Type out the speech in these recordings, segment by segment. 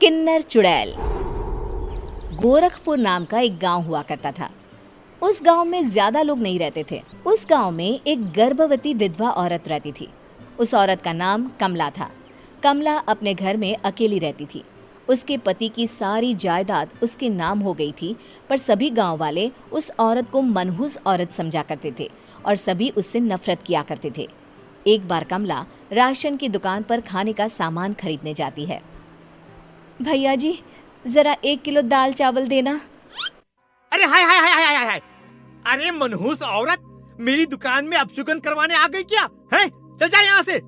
किन्नर चुड़ैल। गोरखपुर नाम का एक गांव हुआ करता था। उस गांव में ज्यादा लोग नहीं रहते थे। उस गांव में एक गर्भवती विधवा औरत रहती थी। उस औरत का नाम कमला था। कमला अपने घर में अकेली रहती थी। उसके पति की सारी जायदाद उसके नाम हो गई थी, पर सभी गांव वाले उस औरत को मनहूस औरत समझा करते थे और सभी उससे नफरत किया करते थे। एक बार कमला राशन की दुकान पर खाने का सामान खरीदने जाती है। भैया जी, जरा 1 किलो दाल चावल देना। अरे हाय हाय हाय हाय हाय हाय! अरे मनहूस औरत, मेरी दुकान में अपशुगन करवाने आ गई क्या? हैं? चल जा यहाँ से।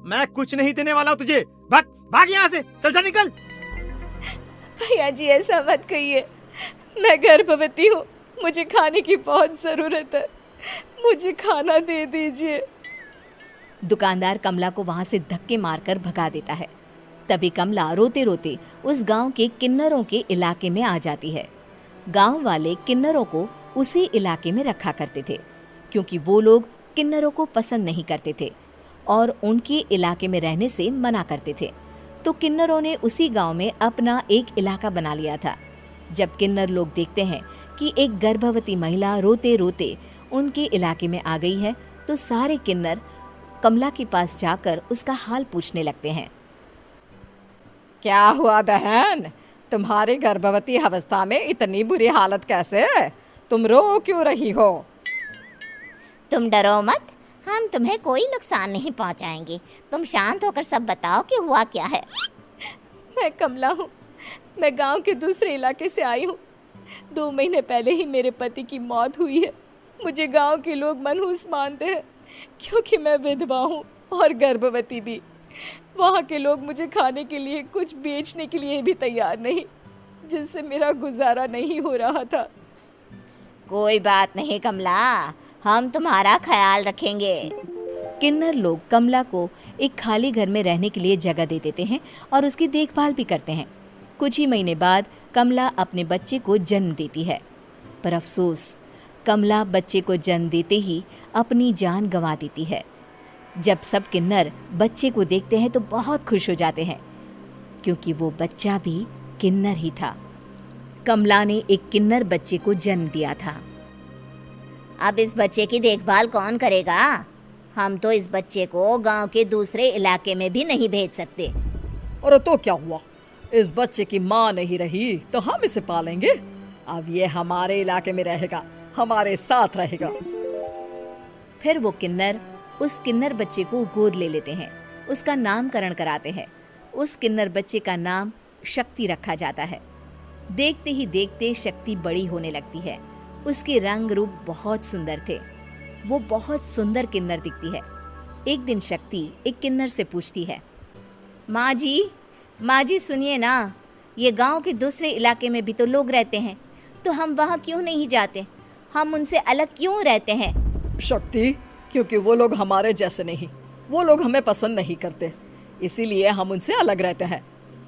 मैं कुछ नहीं देने वाला हूँ तुझे। भाग भाग यहाँ से, चल जा, निकल। भैया जी, ऐसा मत कहिए। मैं गर्भवती हूँ, मुझे खाने की बहुत जरूरत है। मुझे खाना दे दीजिए। दुकानदार कमला को वहां से धक्के मारकर भगा देता है। तभी कमला रोते रोते उस गांव के किन्नरों के इलाके में आ जाती है। गांव वाले किन्नरों को उसी इलाके में रखा करते थे, क्योंकि वो लोग किन्नरों को पसंद नहीं करते थे और उनके इलाके में रहने से मना करते थे। तो किन्नरों ने उसी गांव में अपना एक इलाका बना लिया था। जब किन्नर लोग देखते हैं कि एक गर्भवती महिला रोते रोते उनके इलाके में आ गई है, तो सारे किन्नर कमला के पास जाकर उसका हाल पूछने लगते हैं। क्या हुआ बहन, तुम्हारी गर्भवती अवस्था में इतनी बुरी हालत कैसे? तुम रो क्यों रही हो? तुम डरो मत, हम तुम्हें कोई नुकसान नहीं पहुंचाएंगे। तुम शांत होकर सब बताओ कि हुआ क्या है। मैं कमला हूँ। मैं गांव के दूसरे इलाके से आई हूँ। 2 महीने पहले ही मेरे पति की मौत हुई है। मुझे गांव के लोग मनहूस मानते हैं, क्योंकि मैं विधवा हूँ और गर्भवती भी। वहाँ के लोग मुझे खाने के लिए कुछ बेचने के लिए भी तैयार नहीं, जिससे मेरा गुजारा नहीं हो रहा था। कोई बात नहीं कमला, हम तुम्हारा ख्याल रखेंगे। किन्नर लोग कमला को एक खाली घर में रहने के लिए जगह दे देते हैं और उसकी देखभाल भी करते हैं। कुछ ही महीने बाद कमला अपने बच्चे को जन्म देती है, पर अफसोस, कमला बच्चे को जन्म देते ही अपनी जान गंवा देती है। जब सब किन्नर बच्चे को देखते हैं तो बहुत खुश हो जाते हैं, क्योंकि वो बच्चा भी किन्नर ही था। कमला ने एक किन्नर बच्चे को जन्म दिया था। अब इस बच्चे की देखभाल कौन करेगा? हम तो इस बच्चे को गांव के दूसरे इलाके में भी नहीं भेज सकते। और तो क्या हुआ, इस बच्चे की माँ नहीं रही तो हम इसे पालेंगे। अब ये हमारे इलाके में रहेगा, हमारे साथ रहेगा। फिर वो किन्नर उस किन्नर बच्चे को गोद ले लेते हैं, उसका नामकरण कराते हैं। उस किन्नर बच्चे का नाम शक्ति रखा जाता है। देखते ही देखते शक्ति बड़ी होने लगती है। उसके रंग रूप बहुत सुंदर थे। वो बहुत सुंदर किन्नर दिखती है। एक दिन शक्ति एक किन्नर से पूछती है, माँ जी सुनिए ना, ये गांव के दूसरे इलाके में भी तो लोग रहते हैं, तो हम वहाँ क्यों नहीं जाते? हम उनसे अलग क्यों रहते हैं? शक्ति, क्योंकि वो लोग हमारे जैसे नहीं, वो लोग हमें पसंद नहीं करते, इसीलिए हम उनसे अलग रहते हैं।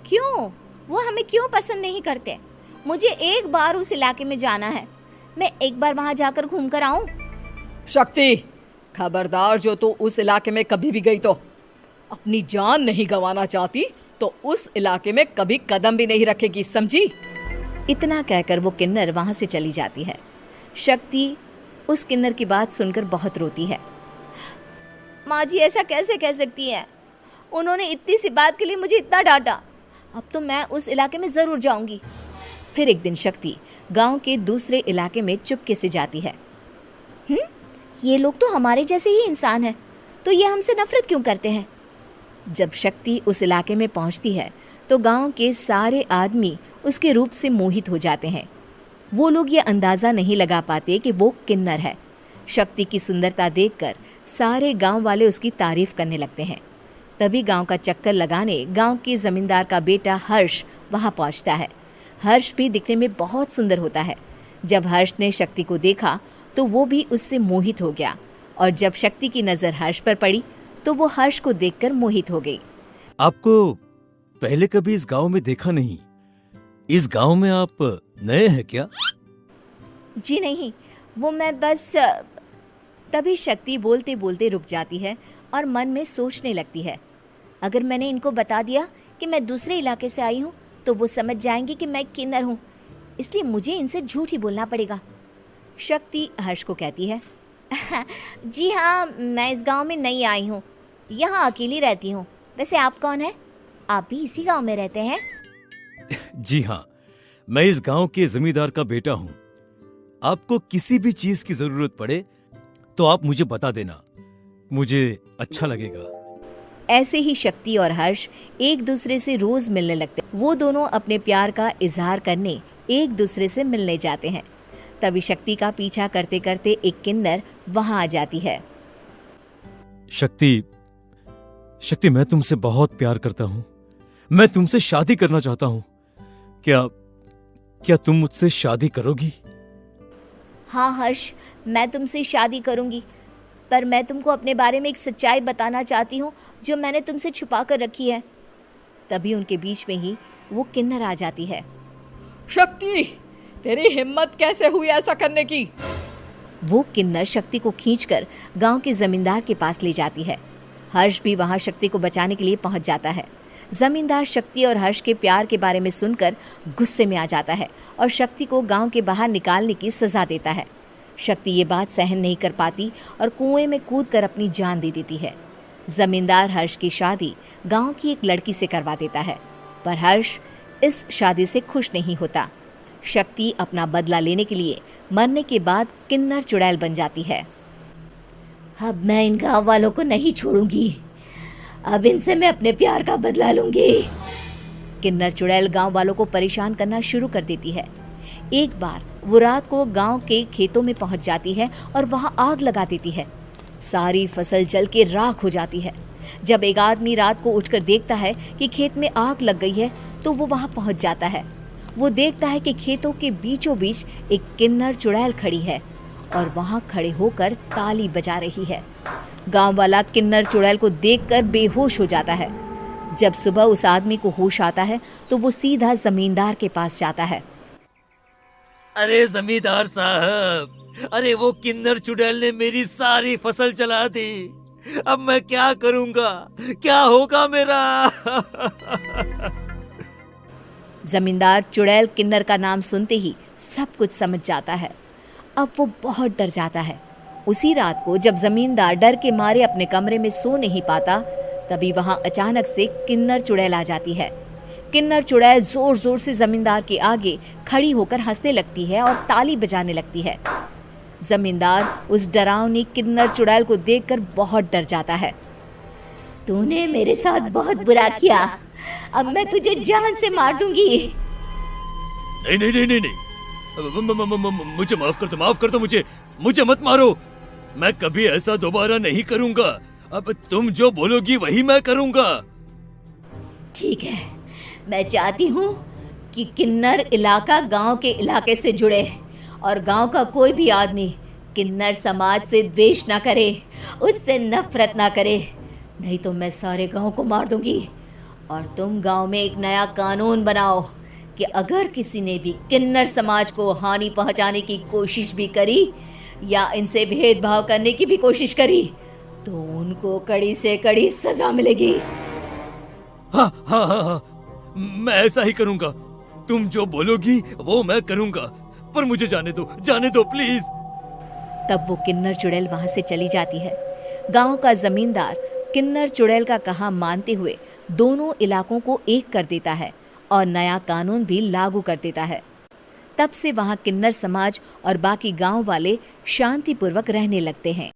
क्यों? वो हमें क्यों पसंद नहीं करते? मुझे एक बार उस इलाके में जाना है। मैं एक बार वहाँ जाकर घूम कर आऊँ। शक्ति, खबरदार, जो तू उस इलाके में कभी भी गई तो अपनी जान नहीं गंवाना चाहती तो उस इलाके में कभी कदम भी नहीं रखेगी, समझी? इतना कहकर वो किन्नर वहाँ से चली जाती है। शक्ति उस किन्नर की बात सुनकर बहुत रोती है। माँ जी, ऐसा कैसे कह सकती है? उन्होंने इतनी सी बात के लिए मुझे इतना डांटा। अब तो मैं उस इलाके में ज़रूर जाऊंगी। फिर एक दिन शक्ति गांव के दूसरे इलाके में चुपके से जाती है। ये लोग तो हमारे जैसे ही इंसान हैं, तो ये हमसे नफरत क्यों करते हैं? जब शक्ति उस इलाके में पहुंचती है तो गांव के सारे आदमी उसके रूप से मोहित हो जाते हैं। वो लोग ये अंदाज़ा नहीं लगा पाते कि वो किन्नर है। शक्ति की सुंदरता देखकर सारे गांव वाले उसकी तारीफ करने लगते हैं। तभी गांव का चक्कर लगाने गांव के जमींदार का बेटा हर्ष वहां पहुंचता है। हर्ष भी दिखने में बहुत सुंदर होता है। जब हर्ष ने शक्ति को देखा तो वो भी उससे मोहित हो गया, और जब शक्ति की नज़र हर्ष पर पड़ी तो वो हर्ष को देखकर मोहित हो गई। आपको पहले कभी इस गांव में देखा नहीं। इस गांव में आप नए हैं क्या? जी नहीं, वो मैं बस। तभी शक्ति बोलते बोलते रुक जाती है और मन में सोचने लगती है, अगर मैंने इनको बता दिया कि मैं दूसरे इलाके से आई हूँ तो वो समझ जाएंगे कि मैं किन्नर हूँ, इसलिए मुझे इनसे झूठ ही बोलना पड़ेगा। शक्ति हर्ष को कहती है, जी हाँ, मैं इस गांव में नई आई हूँ, यहाँ अकेली रहती हूँ। वैसे आप कौन है? आप भी इसी गांव में रहते हैं? जी हाँ, मैं इस गांव के जमींदार का बेटा हूँ। आपको किसी भी चीज की जरूरत पड़े तो आप मुझे बता देना, मुझे अच्छा लगेगा। ऐसे ही शक्ति और हर्ष एक दूसरे से रोज मिलने लगते। वो दोनों अपने प्यार का इजहार करने एक दूसरे से मिलने जाते हैं। तभी शक्ति का पीछा करते करते एक किन्नर वहां आ जाती है। शक्ति, शक्ति, मैं तुमसे बहुत प्यार करता हूँ। मैं तुमसे शादी करना चाहता हूँ। क्या तुम मुझसे शादी करोगी? हाँ हर्ष, मैं तुमसे शादी करूँगी, पर मैं तुमको अपने बारे में एक सच्चाई बताना चाहती हूँ जो मैंने तुमसे छुपा कर रखी है। तभी उनके बीच में ही वो किन्नर आ जाती है। शक्ति, तेरी हिम्मत कैसे हुई ऐसा करने की? वो किन्नर शक्ति को खींचकर गांव के जमींदार के पास ले जाती है। हर्ष भी वहां शक्ति को बचाने के लिए पहुंच जाता है। जमींदार शक्ति और हर्ष के प्यार के बारे में सुनकर गुस्से में आ जाता है और शक्ति को गांव के बाहर निकालने की सजा देता है। शक्ति ये बात सहन नहीं कर पाती और कुएं में कूदकर अपनी जान दे देती है। जमींदार हर्ष की शादी गांव की एक लड़की से करवा देता है, पर हर्ष इस शादी से खुश नहीं होता। शक्ति अपना बदला लेने के लिए मरने के बाद किन्नर चुड़ैल बन जाती है। अब मैं इन गाँव वालों को नहीं छोड़ूंगी, अब इनसे मैं अपने प्यार का बदला लूंगी। किन्नर चुड़ैल गांव वालों को परेशान करना शुरू कर देती है। एक बार वो रात को गांव के खेतों में पहुंच जाती है और वहां आग लगा देती है। सारी फसल जल के राख हो जाती है। जब एक आदमी रात को उठकर देखता है कि खेत में आग लग गई है तो वो वहां पहुंच जाता है। वो देखता है कि खेतों के बीचों बीच एक किन्नर चुड़ैल खड़ी है और वहां खड़े होकर ताली बजा रही है। गांव वाला किन्नर चुड़ैल को देखकर बेहोश हो जाता है। जब सुबह उस आदमी को होश आता है तो वो सीधा जमींदार के पास जाता है। अरे जमींदार साहब, अरे वो किन्नर चुड़ैल ने मेरी सारी फसल जला दी। अब मैं क्या करूंगा? क्या होगा मेरा? जमींदार चुड़ैल किन्नर का नाम सुनते ही सब कुछ समझ जाता है। अब वो बहुत डर जाता है। उसी रात को जब जमींदार डर के मारे अपने कमरे में सो नहीं पाता, तभी वहां अचानक से किन्नर चुड़ैल आ जाती है। किन्नर चुड़ैल जोर जोर से जमींदार के आगे खड़ी होकर हंसने लगती है और ताली बजाने लगती है। जमींदार उस डरावनी किन्नर चुड़ैल को देखकर बहुत डर जाता है। तूने मेरे साथ बहुत बुरा किया, अब मैं तुझे जान से मार दूंगी। नहीं नहीं नहीं नहीं, नहीं। मुझे माफ कर दो, मुझे मत मारो। मैं कभी ऐसा दोबारा नहीं करूंगा। अब तुम जो बोलोगी वही मैं करूंगा। ठीक है, मैं चाहती हूँ कि किन्नर इलाका गांव के इलाके से जुड़े और गांव का कोई भी आदमी किन्नर समाज से द्वेष ना करे, उससे नफरत ना करे, नहीं तो मैं सारे गांव को मार दूंगी। और तुम गांव में एक नया कानून बनाओ कि अगर किसी ने भी किन्नर समाज को हानि पहुंचाने की कोशिश भी करी या इनसे भेदभाव करने की भी कोशिश करी तो उनको कड़ी से कड़ी सजा मिलेगी। हाँ हाँ हाँ हाँ, मैं ऐसा ही करूंगा। तुम जो बोलोगी वो मैं करूंगा, पर मुझे जाने दो प्लीज। तब वो किन्नर चुड़ैल वहां से चली जाती है। गांव का जमींदार किन्नर चुड़ैल का कहा मानते हुए दोनों इलाकों को एक कर देता है और नया कानून भी लागू कर देता है। तब से वहां किन्नर समाज और बाकी गांव वाले शांतिपूर्वक रहने लगते हैं।